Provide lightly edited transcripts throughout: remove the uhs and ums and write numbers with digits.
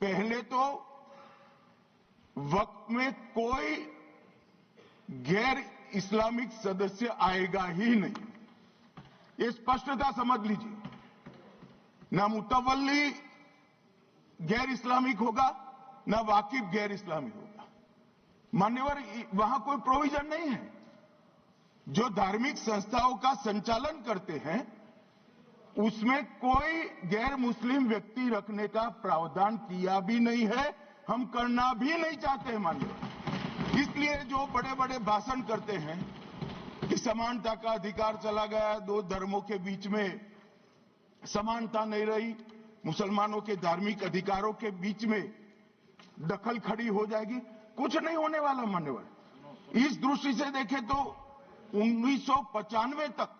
पहले तो वक्त में कोई गैर इस्लामिक सदस्य आएगा ही नहीं, ये स्पष्टता समझ लीजिए। ना मुतवल्ली गैर इस्लामिक होगा, ना वाकिफ गैर इस्लामिक होगा। मान्यवर, वहां कोई प्रोविजन नहीं है। जो धार्मिक संस्थाओं का संचालन करते हैं उसमें कोई गैर मुस्लिम व्यक्ति रखने का प्रावधान किया भी नहीं है, हम करना भी नहीं चाहते हैं मान्यवर। इसलिए जो बड़े बड़े भाषण करते हैं कि समानता का अधिकार चला गया, दो धर्मों के बीच में समानता नहीं रही, मुसलमानों के धार्मिक अधिकारों के बीच में दखल खड़ी हो जाएगी, कुछ नहीं होने वाला मान्यवर। इस दृष्टि से देखें तो 1995 तक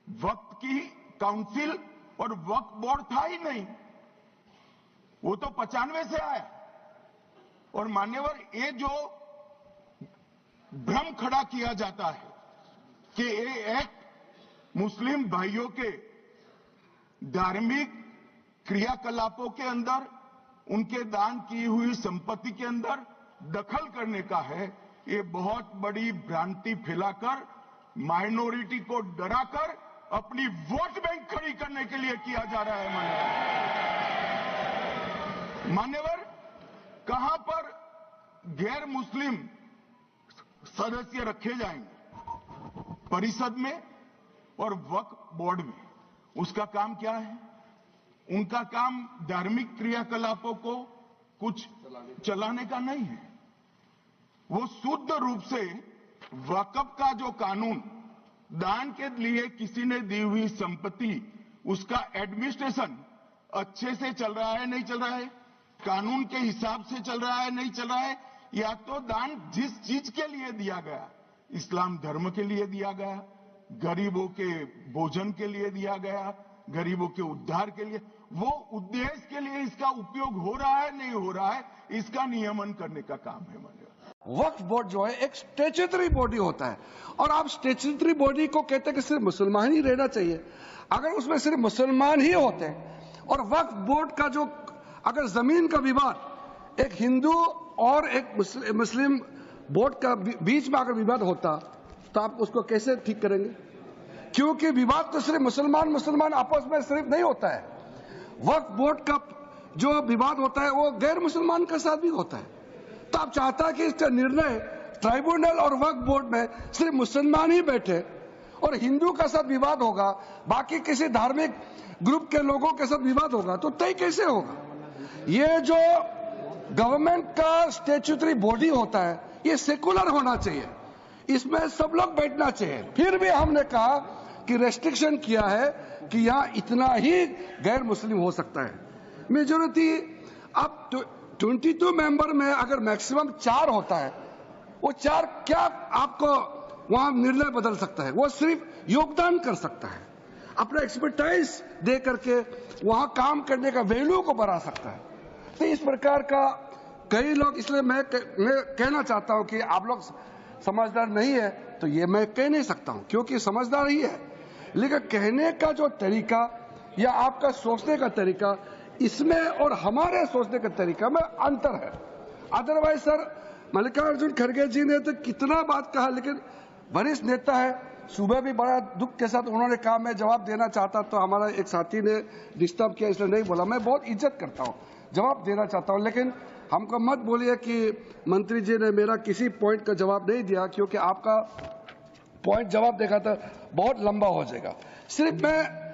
वक्फ की काउंसिल और वक्फ बोर्ड था ही नहीं, वो तो 95 से आया। और मान्यवर, ये जो भ्रम खड़ा किया जाता है कि ये एक्ट मुस्लिम भाइयों के धार्मिक क्रियाकलापों के अंदर, उनके दान की हुई संपत्ति के अंदर दखल करने का है, ये बहुत बड़ी भ्रांति फैलाकर माइनॉरिटी को डराकर अपनी वोट बैंक खड़ी करने के लिए किया जा रहा है मान्यवर। कहां पर गैर मुस्लिम सदस्य रखे जाएंगे? परिषद में और वक्फ बोर्ड में। उसका काम क्या है? उनका काम धार्मिक क्रियाकलापों को कुछ चलाने का नहीं है। वो शुद्ध रूप से वक्फ का जो कानून, दान के लिए किसी ने दी हुई संपत्ति, उसका एडमिनिस्ट्रेशन अच्छे से चल रहा है नहीं चल रहा है, कानून के हिसाब से चल रहा है नहीं चल रहा है, या तो दान जिस चीज के लिए दिया गया, इस्लाम धर्म के लिए दिया गया, गरीबों के भोजन के लिए दिया गया, गरीबों के उद्धार के लिए, वो उद्देश्य के लिए इसका उपयोग हो रहा है नहीं हो रहा है, इसका नियमन करने का काम है मान्यवर। वक्फ बोर्ड जो है एक स्टेचुटरी बॉडी होता है, और आप स्टेचुटरी बॉडी को कहते हैं कि सिर्फ मुसलमान ही रहना चाहिए। अगर उसमें सिर्फ मुसलमान ही होते और वक्फ बोर्ड का जो अगर जमीन का विवाद एक हिंदू और एक मुस्लिम बोर्ड का बीच में अगर विवाद होता तो आप उसको कैसे ठीक करेंगे? क्योंकि विवाद तो सिर्फ मुसलमान आपस में सिर्फ नहीं होता है, वक्फ बोर्ड का जो विवाद होता है वो गैर मुसलमान के साथ भी होता है। तो आप चाहता है कि इसका निर्णय ट्राइब्यूनल और वक्फ बोर्ड में सिर्फ मुसलमान ही बैठे और हिंदू का साथ विवाद होगा, बाकी किसी धार्मिक ग्रुप के लोगों के साथ विवाद होगा, तो तय कैसे होगा? ये जो गवर्नमेंट का स्टैट्यूटरी बॉडी होता है ये सेकुलर होना चाहिए, इसमें सब लोग बैठना चाहिए। फिर भी हमने कहा कि रेस्ट्रिक्शन किया है कि यहाँ इतना ही गैर मुस्लिम हो सकता है। मेजोरिटी अब 22 मेंबर में अगर मैक्सिमम 4 होता है, वो 4 क्या आपको वहां निर्णय बदल सकता है? वो सिर्फ योगदान कर सकता है, अपना एक्सपर्टाइज दे करके वहां काम करने का वैल्यू को बढ़ा सकता है। तो इस प्रकार का कई लोग, इसलिए मैं कहना चाहता हूं कि आप लोग समझदार नहीं है, तो ये मैं कह नहीं सकता हूं क्योंकि समझदार ही है, लेकिन कहने का जो तरीका या आपका सोचने का तरीका, इसमें और हमारे सोचने का तरीका में अंतर है। अदरवाइज सर, मल्लिकार्जुन खड़गे जी ने तो कितना बात कहा, लेकिन वरिष्ठ नेता है, सुबह भी बड़ा दुख के साथ उन्होंने कहा मैं जवाब देना चाहता, तो हमारा एक साथी ने डिस्टर्ब किया इसलिए नहीं बोला। मैं बहुत इज्जत करता हूं, जवाब देना चाहता हूं, लेकिन हमको मत बोलिए कि मंत्री जी ने मेरा किसी पॉइंट का जवाब नहीं दिया, क्योंकि आपका पॉइंट जवाब देखा था बहुत लंबा हो जाएगा। सिर्फ मैं